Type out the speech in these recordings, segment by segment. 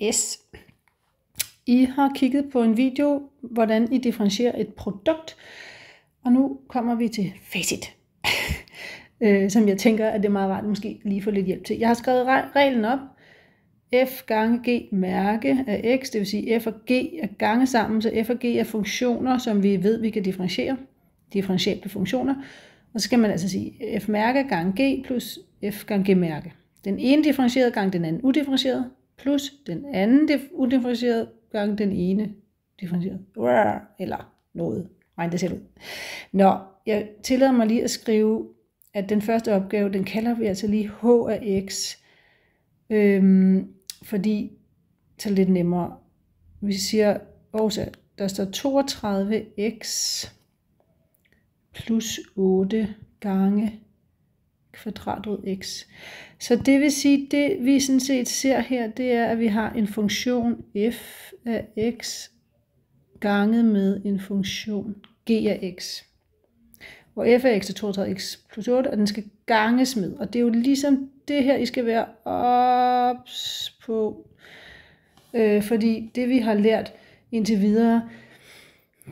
en S. I har kigget på en video, hvordan I differentierer et produkt, og nu kommer vi til facit, som jeg tænker, at det er meget rart måske lige få lidt hjælp til. Jeg har skrevet reglen op. F gange G mærke af X, det vil sige F og G er gange sammen, så F og G er funktioner, som vi ved, vi kan differentiere. Differentiable funktioner. Og så skal man altså sige F mærke gange G plus F gange G mærke. Den ene differentieret gange den anden udifferentieret, plus den anden udifferentieret gange den ene differentieret. Eller noget. Regn det selv ud. Nå, jeg tillader mig lige at skrive, at den første opgave, den kalder vi altså lige H af X. Fordi så er det lidt nemmere. Vi siger også, der står 32x plus 8 gange kvadratrod x. Så det vil sige, det vi sådan set ser her, det er, at vi har en funktion f af x ganget med en funktion g af x. Hvor f af x er 32x plus 8, og den skal ganges med. Og det er jo ligesom det her, I skal være ops på. Fordi det vi har lært indtil videre,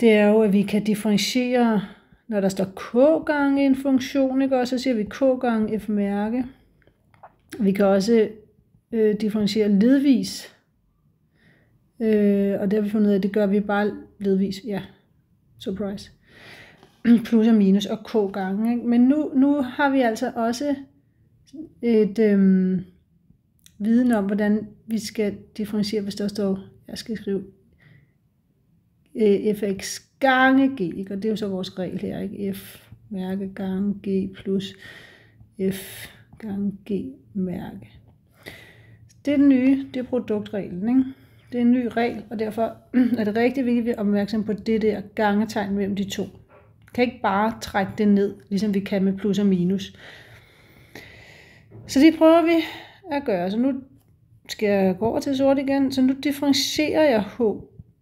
det er jo, at vi kan differentiere, når der står k gange en funktion, ikke? Og så siger vi k gange f mærke. Vi kan også differentiere ledvis. Og det har vi fundet ud af, at det gør vi bare ledvis. Ja, surprise. Plus og minus og k gange. Ikke? Men nu har vi altså også et viden om, hvordan vi skal differentiere, hvis der står, jeg skal skrive fx gange g, ikke? Og det er jo så vores regel her, ikke? F mærke gange g plus f gange g mærke. Det er den nye, det er produktreglen, ikke? Det er en ny regel, og derfor er det rigtig vigtigt, at vi er opmærksom på det der gangetegn mellem de to. Kan ikke bare trække det ned, ligesom vi kan med plus og minus. Så det prøver vi at gøre. Så nu skal jeg gå over til sort igen. Så nu differentierer jeg h.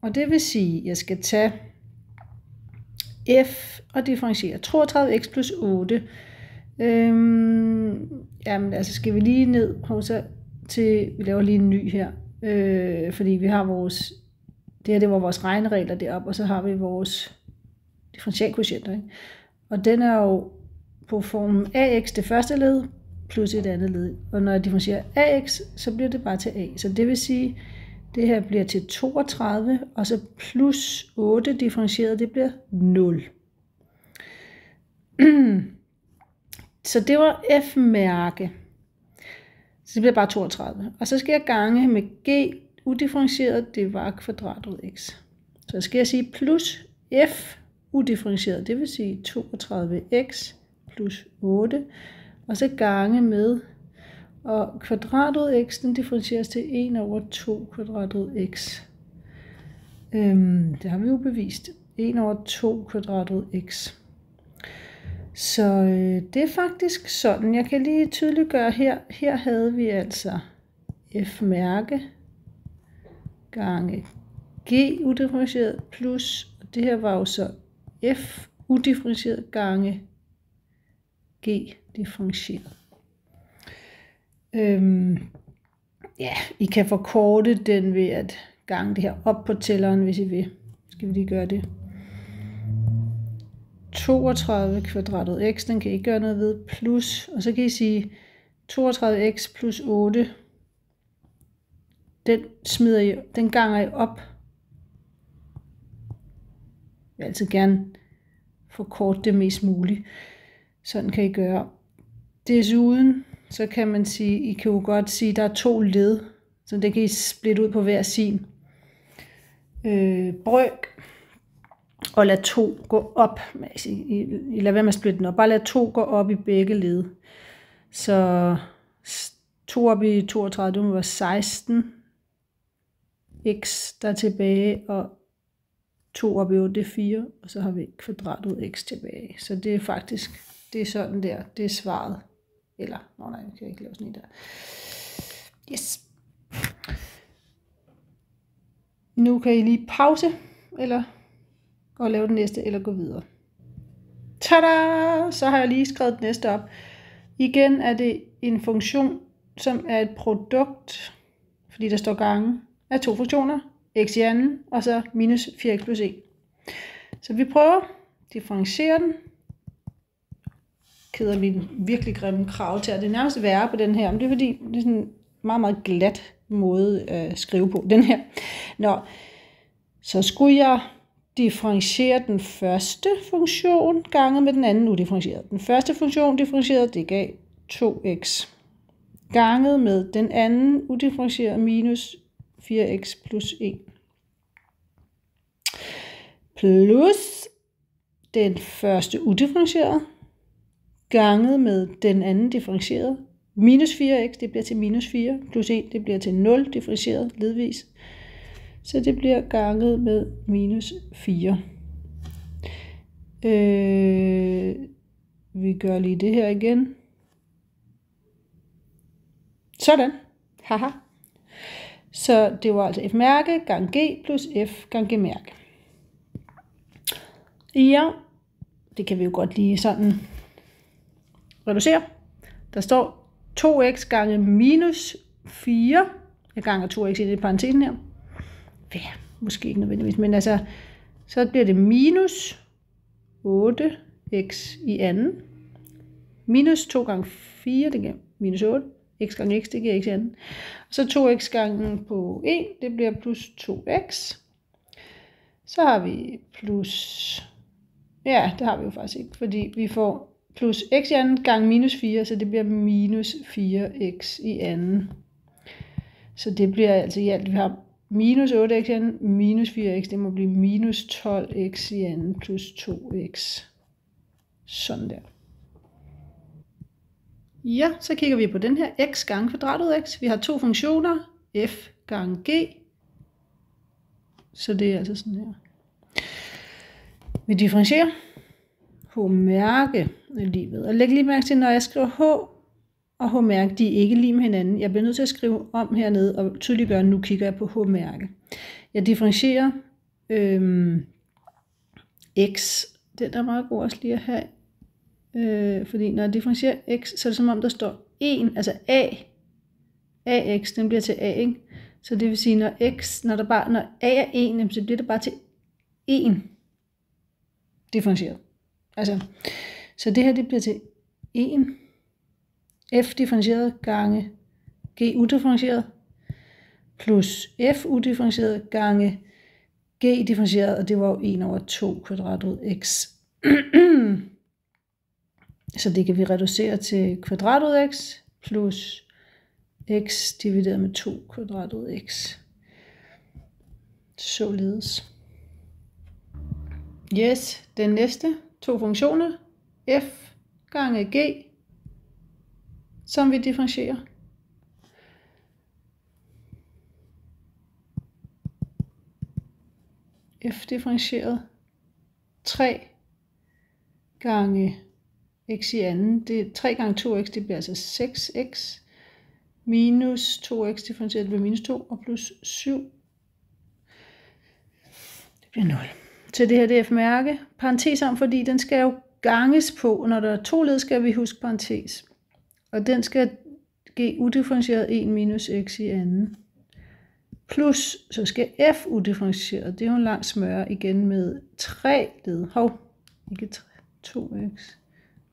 Og det vil sige, at jeg skal tage f og differentiere 32x plus 8. Jamen altså skal vi lige ned til, vi laver lige en ny her. Fordi vi har vores, det var vores regneregler deroppe, og så har vi vores differentialkvotienter, ikke? Og den er jo på formen ax det første led, plus et andet led. Og når jeg differentierer ax, så bliver det bare til a. Så det vil sige, det her bliver til 32, og så plus 8 differentieret, det bliver 0. Så det var f-mærke. Så det bliver bare 32. Og så skal jeg gange med g udifferentieret, det var kvadratrod x. Så skal jeg sige plus f udifferentieret, det vil sige 32x plus 8, og så gange med, og kvadratrod x, den differentieres til 1 over 2 kvadratrod x. Det har vi jo bevist. 1 over 2 kvadratrod x. Så det er faktisk sådan. Jeg kan lige tydeliggøre her. Her havde vi altså f-mærke gange g udifferentieret plus, og det her var jo så f udifferentieret gange g differentieret. Ja, I kan forkorte den ved at gange det her op på tælleren, hvis I vil. Skal vi lige gøre det. 32 kvadratrod x, den kan I gøre noget ved, plus, og så kan I sige 32x plus 8, den ganger I op. Jeg vil altid gerne forkorte det mest muligt. Sådan kan I gøre. Desuden, så kan man sige, I kan jo godt sige, at der er 2 led, så det kan I splitte ud på hver sin brøk, og lad 2 gå op. I lader være med at splitte den op. Bare lad 2 gå op i begge led. Så 2 op i 32, det må være 16 x, der er tilbage, og 2 op i 8, det er 4, og så har vi kvadratrod x tilbage. Så det er faktisk, det er sådan der, det er svaret. Eller, nej, jeg kan ikke lave sådan en der. Yes. Nu kan I lige pause, eller og lave den næste, eller gå videre. Tada! Så har jeg lige skrevet den næste op. Igen er det en funktion, som er et produkt fordi der står gange af to funktioner, x i anden, og så minus 4x plus 1. Så vi prøver at differentiere den. Keder min virkelig grimme krav til, at det er nærmest værre på den her, men det er fordi, det er sådan en meget, meget glat måde at skrive på, den her. Nå, så skulle jeg differentiere den første funktion ganget med den anden udifferentierede. Den første funktion differentieret, det gav 2x. Ganget med den anden udifferentierede minus 4x plus 1. Plus den første udifferentierede ganget med den anden differentierede. Minus 4x, det bliver til minus 4, plus 1, det bliver til 0 differentieret ledvis. Så det bliver ganget med minus 4. Vi gør lige det her igen. Sådan. Haha. Så det var altså f-mærke gange g plus f gange g-mærke. Ja, det kan vi jo godt lige sådan reducere. Der står 2x gange minus 4. Jeg ganger 2x i parentesen her. Ja, måske ikke nødvendigvis, men altså, så bliver det minus 8x i anden. Minus 2 gange 4, det giver minus 8. X gange x, det giver x i anden. Og så 2x gange på 1, det bliver plus 2x. Så har vi plus, ja, det har vi jo faktisk ikke, fordi vi får plus x i anden gange minus 4, så det bliver minus 4x i anden. Så det bliver altså i alt, vi har minus 8x i anden, minus 4x, det må blive minus 12x i anden plus 2x. Sådan der. Ja, så kigger vi på den her x gange kvadratet x. Vi har to funktioner, f gange g. Så det er altså sådan her. Vi differentierer. H-mærke er lige ved. Og læg lige mærke til, når jeg skriver h og h-mærke, de er ikke lige med hinanden. Jeg bliver nødt til at skrive om hernede og tydeliggøre, at nu kigger jeg på h-mærke. Jeg differentierer x. Den er meget god også lige at have. Fordi når jeg differentierer x, så er det som om der står 1, altså ax, den bliver til a, ikke? Så det vil sige, når a er 1, så bliver det bare til 1 differentieret. Altså, så det her, det bliver til 1 f differentieret gange g udifferentieret plus f udifferentieret gange g differentieret, og det var jo 1 over 2 kvadratet x. Så det kan vi reducere til kvadratet x plus x divideret med 2 kvadratet x. Således. Yes, den næste to funktioner, f gange g, som vi differentierer. F differentieret 3 gange x i anden, det er 3 gange 2x, det bliver altså 6x, minus 2x differentieret, det bliver minus 2, og plus 7, det bliver 0. Til det her df-mærke, parentes om, fordi den skal jo ganges på, og når der er to led, skal vi huske parentes. Og den skal g udifferentieret 1 minus x i anden. Plus, så skal f udifferentieret, det er jo en lang smøre igen med 3 led. Ikke 2x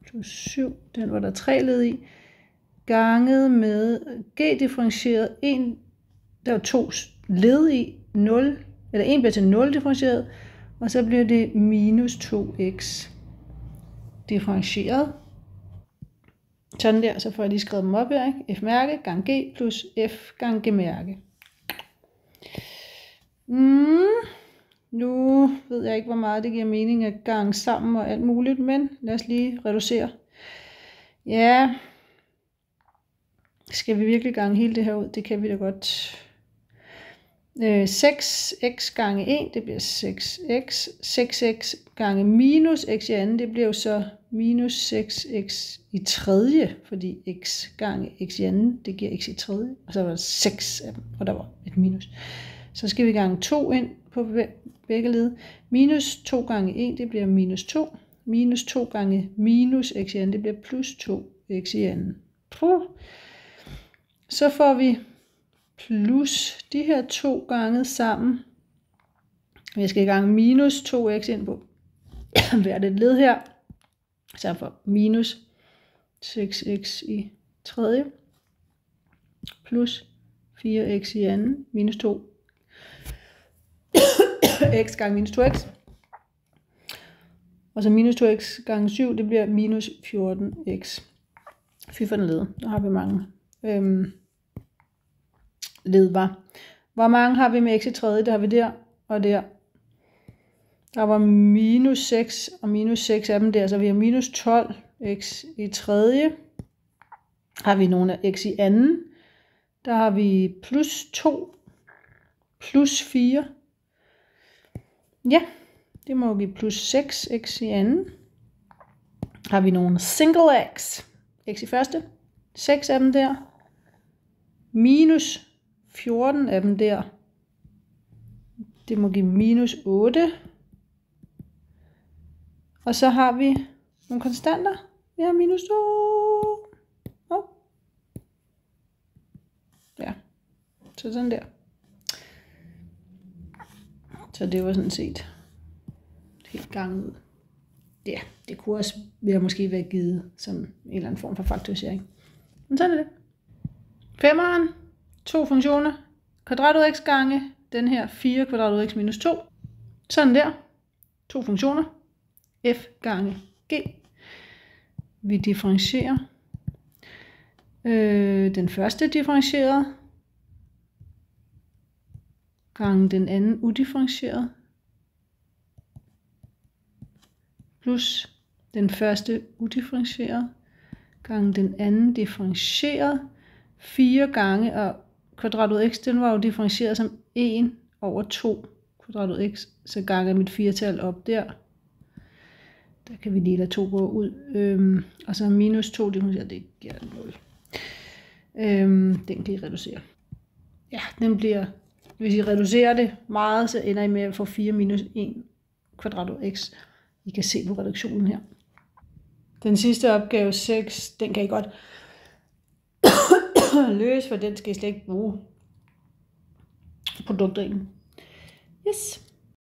plus 7, den var der 3 led i. Ganget med g differentieret 1, der var 2 led i, 0, eller 1 bliver til 0 differentieret, og så bliver det minus 2x differentieret. Sådan der, så får jeg lige skrevet dem op her, ikke? F-mærke gange g plus f gange g-mærke. Nu ved jeg ikke, hvor meget det giver mening at gange sammen og alt muligt, men lad os lige reducere. Ja, skal vi virkelig gange hele det her ud? Det kan vi da godt. 6x gange 1, det bliver 6x. 6x gange minus x i anden, det bliver jo så minus 6x i tredje, fordi x gange x i anden, det giver x i tredje. Og så var der 6 af dem, og der var et minus. Så skal vi gange 2 ind på begge led. Minus 2 gange 1, det bliver minus 2. Minus 2 gange minus x i anden, det bliver plus 2x i anden. Så får vi plus de her 2 gange sammen. Jeg skal i gang minus 2x ind på hvert et led her. Så jeg får minus 6x i tredje plus 4x i anden minus 2 x gange minus 2x. Og så minus 2x gange 7, det bliver minus 14x. Fy for den led. Der har vi mange led, var. Hvor mange har vi med x i tredje? Det har vi der og der. Der var minus 6 og minus 6 af dem der, så vi har minus 12x i tredje. Har vi nogle af x i anden. Der har vi plus 2 plus 4. Ja, det må give plus 6x i anden. Har vi nogle single x. X i første. 6 af dem der. Minus 14 af dem der. Det må give minus 8. Og så har vi nogle konstanter. Vi har minus 2. Oh. Ja, så sådan der. Så det var sådan set helt ganget ud. Ja, det kunne også være måske være givet som en eller anden form for faktorisering. Men sådan er det. Femmeren, 2 funktioner. Kvadrat ud af x gange den her 4 kvadrat ud af x minus 2. Sådan der. 2 funktioner. F gange g. Vi differentierer. Den første differentieret gange den anden udifferentieret plus den første udifferentieret gange den anden differentieret 4 gange, og kvadrat ud af x, den var jo differentieret som 1 over 2 kvadrat ud af x, så ganger mit 4-tal op der. Der kan vi lige lade 2 gå ud, og så minus 2 differentieret, det giver 0. Den kan I reducere. Ja, den bliver, hvis I reducerer det meget, så ender I med at få 4 minus 1 kvadrat ud af x. I kan se på reduktionen her. Den sidste opgave 6, den kan I godt løse, for den skal I slet ikke bruge produktreglen. Yes.